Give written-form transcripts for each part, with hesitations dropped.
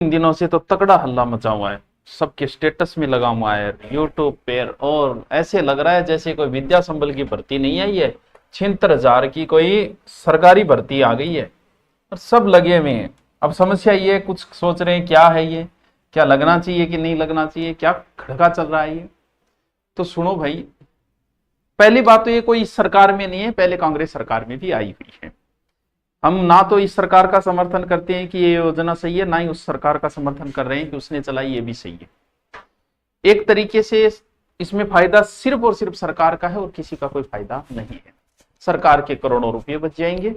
इन दिनों से तो तगड़ा हल्ला मचा हुआ है, सबके स्टेटस में लगा हुआ है यूट्यूब पे, और ऐसे लग रहा है जैसे कोई विद्या संबल की भर्ती नहीं आई है, 76,000 की कोई सरकारी भर्ती आ गई है और सब लगे हुए हैं। अब समस्या ये, कुछ सोच रहे हैं क्या है ये, क्या लगना चाहिए कि नहीं लगना चाहिए, क्या खड़का चल रहा है ये। तो सुनो भाई, पहली बात तो ये कोई इस सरकार में नहीं है, पहले कांग्रेस सरकार में भी आई हुई है। हम ना तो इस सरकार का समर्थन करते हैं कि ये योजना सही है, ना ही उस सरकार का समर्थन कर रहे हैं कि उसने चलाई ये भी सही है। एक तरीके से इसमें फायदा सिर्फ और सिर्फ सरकार का है और किसी का कोई फायदा नहीं है। सरकार के करोड़ों रुपए बच जाएंगे।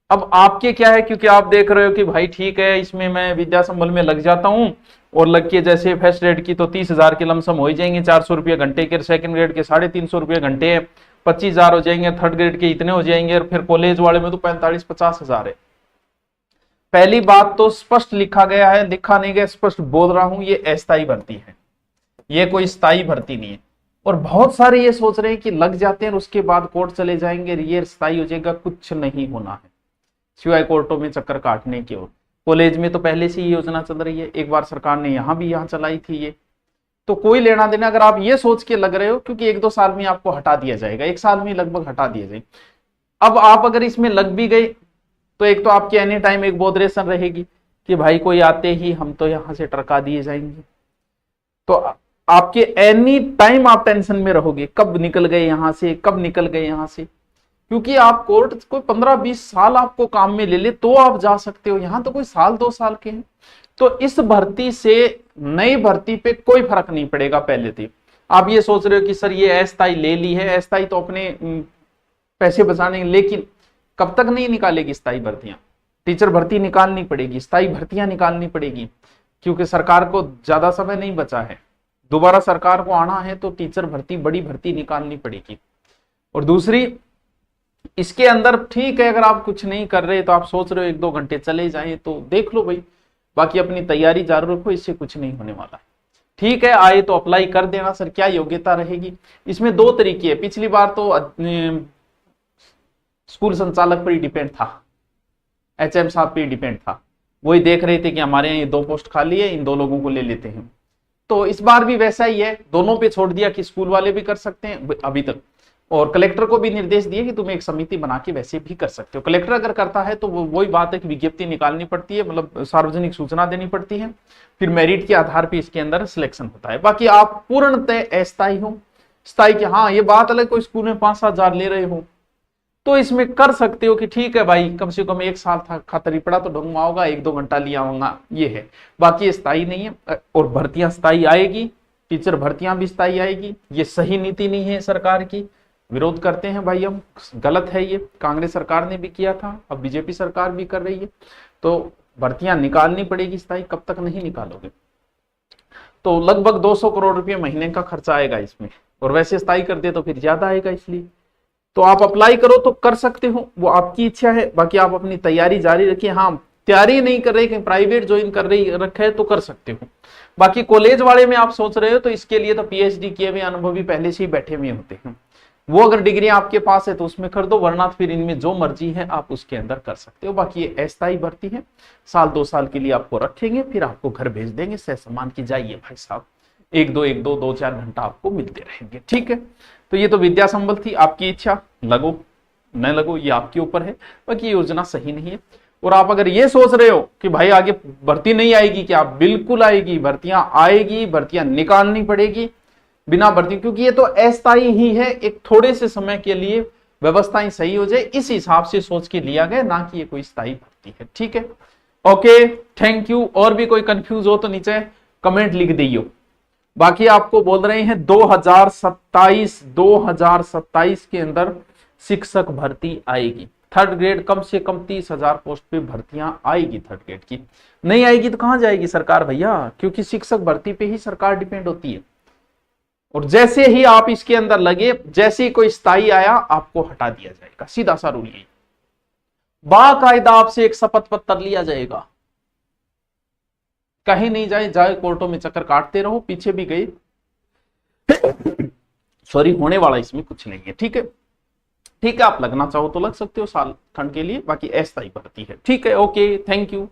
अब आपके क्या है, क्योंकि आप देख रहे हो कि भाई ठीक है इसमें मैं विद्या संबल में लग जाता हूं और लग के जैसे फर्स्ट ग्रेड की तो 30,000 के लमसम हो ही जाएंगे, 400 रुपये घंटे के, सेकंड ग्रेड के 350 रुपये घंटे, 25,000 हो जाएंगे, थर्ड ग्रेड के इतने हो जाएंगे, और फिर कॉलेज वाले में तो 45-50,000 है। पहली बात तो स्पष्ट लिखा गया है, लिखा नहीं गया, स्पष्ट बोल रहा हूं, ये अस्थायी भर्ती है, ये कोई स्थायी भर्ती नहीं है। और बहुत सारे ये सोच रहे हैं कि लग जाते हैं और उसके बाद कोर्ट चले जाएंगे, ये स्थायी हो जाएगा। कुछ नहीं होना है सिवाय कोर्टों में चक्कर काटने की। और कॉलेज में तो पहले से ही योजना चल रही है, एक बार सरकार ने यहाँ चलाई थी ये, तो कोई लेना देना। अगर आप ये सोच के लग रहे हो, क्योंकि 1-2 साल में आपको हटा दिया जाएगा, 1 साल में लगभग हटा दिया जाएगा। अब आप अगर इसमें लग भी गए तो एक तो आपकी एनी टाइम एक बोधरेशन रहेगी कि भाई कोई आते ही हम तो यहाँ से टरका दिए जाएंगे, तो आपके एनी टाइम आप टेंशन में रहोगे, कब निकल गए यहां से, कब निकल गए यहां से। क्योंकि आप कोर्ट कोई 15-20 साल आपको काम में ले ले तो आप जा सकते हो, यहां तो कोई 1-2 साल के हैं। तो इस भर्ती से नई भर्ती पे कोई फर्क नहीं पड़ेगा। पहले थे आप ये सोच रहे हो कि सर ये अस्थायी ले ली है, अस्थायी तो अपने पैसे बचाने, लेकिन कब तक नहीं निकालेगी स्थायी भर्तियां। टीचर भर्ती निकालनी पड़ेगी, स्थायी भर्तियां निकालनी पड़ेगी, क्योंकि सरकार को ज्यादा समय नहीं बचा है। दोबारा सरकार को आना है तो टीचर भर्ती, बड़ी भर्ती निकालनी पड़ेगी। और दूसरी, इसके अंदर ठीक है अगर आप कुछ नहीं कर रहे तो आप सोच रहे हो 1-2 घंटे चले जाए तो देख लो भाई, बाकी अपनी तैयारी जारी रखो, इससे कुछ नहीं होने वाला है। ठीक है, आए तो अप्लाई कर देना। सर क्या योग्यता रहेगी, इसमें 2 तरीके है। पिछली बार तो स्कूल संचालक पर ही डिपेंड था, HM साहब पे ही डिपेंड था, वही देख रहे थे कि हमारे यहाँ ये 2 पोस्ट खाली है, इन 2 लोगों को ले लेते हैं। तो इस बार भी वैसा ही है, दोनों पे छोड़ दिया कि स्कूल वाले भी कर सकते हैं अभी तक, और कलेक्टर को भी निर्देश दिए कि तुम एक समिति बना के वैसे भी कर सकते हो। कलेक्टर अगर करता है तो वही बात है कि विज्ञप्ति निकालनी पड़ती है, मतलब सार्वजनिक सूचना देनी पड़ती है, फिर मेरिट के आधार पर इसके अंदर सिलेक्शन होता है। बाकी आप पूर्णतः अस्थायी हो, स्थायी की हाँ ये बात अलग, कोई स्कूल में 5-7 हजार ले रहे हो तो इसमें कर सकते हो कि ठीक है भाई कम से कम 1 साल था खातर पड़ा तो ढूंढवा होगा, 1-2 घंटा लिया होगा, ये है। बाकी ये स्थायी नहीं है। और भर्तियां स्थायी आएगी, टीचर भर्तियां भी स्थायी आएगी। ये सही नीति नहीं है सरकार की, विरोध करते हैं भाई हम, गलत है ये। कांग्रेस सरकार ने भी किया था, अब बीजेपी सरकार भी कर रही है। तो भर्तियां निकालनी पड़ेगी स्थायी, कब तक नहीं निकालोगे। तो लगभग 200 करोड़ रुपये महीने का खर्चा आएगा इसमें, और वैसे स्थायी कर दे तो फिर ज्यादा आएगा। इसलिए तो आप अप्लाई करो तो कर सकते हो, वो आपकी इच्छा है। बाकी आप अपनी तैयारी जारी रखिए। हाँ तैयारी नहीं कर रहे, कहीं प्राइवेट ज्वाइन कर रही रखा है तो कर सकते हो। बाकी कॉलेज वाले में आप सोच रहे हो तो इसके लिए तो PhD किए हुए अनुभवी पहले से ही बैठे हुए होते हैं, वो अगर डिग्री आपके पास है तो उसमें कर दो, वरना फिर इनमें जो मर्जी है आप उसके अंदर कर सकते हो। बाकी ये अस्थायी भर्ती है, 1-2 साल के लिए आपको रखेंगे, फिर आपको घर भेज देंगे। सह सम्मान की जाइए भाई साहब, 1-2 घंटा आपको मिलते रहेंगे। ठीक है, तो ये तो विद्या संबल थी, आपकी इच्छा, लगो न लगो ये आपके ऊपर है। बाकी ये योजना सही नहीं है। और आप अगर ये सोच रहे हो कि भाई आगे भर्ती नहीं आएगी, क्या बिल्कुल आएगी, भर्तियां आएगी, भर्तियां निकालनी पड़ेगी बिना भर्ती, क्योंकि ये तो अस्थायी ही है, एक थोड़े से समय के लिए व्यवस्थाएं सही हो जाए इस हिसाब से सोच के लिया गया, ना कि ये कोई स्थायी भर्ती है। ठीक है, ओके, थैंक यू। और भी कोई कंफ्यूज हो तो नीचे कमेंट लिख दियो। बाकी आपको बोल रहे हैं 2027 के अंदर शिक्षक भर्ती आएगी। थर्ड ग्रेड कम से कम 30,000 पोस्ट पे भर्तियां आएगी थर्ड ग्रेड की। नहीं आएगी तो कहां जाएगी सरकार भैया, क्योंकि शिक्षक भर्ती पे ही सरकार डिपेंड होती है। और जैसे ही आप इसके अंदर लगे, जैसे ही कोई स्थायी आया आपको हटा दिया जाएगा, सीधा सा रूल यही। बाकायदा आपसे एक शपथ पत्र लिया जाएगा, कहीं नहीं जाए कोर्टों में चक्कर काटते रहो, पीछे भी गए सॉरी होने वाला इसमें कुछ नहीं है। ठीक है, ठीक है, आप लगना चाहो तो लग सकते हो साल खंड के लिए, बाकी अस्थायी भर्ती है। ठीक है, ओके, थैंक यू।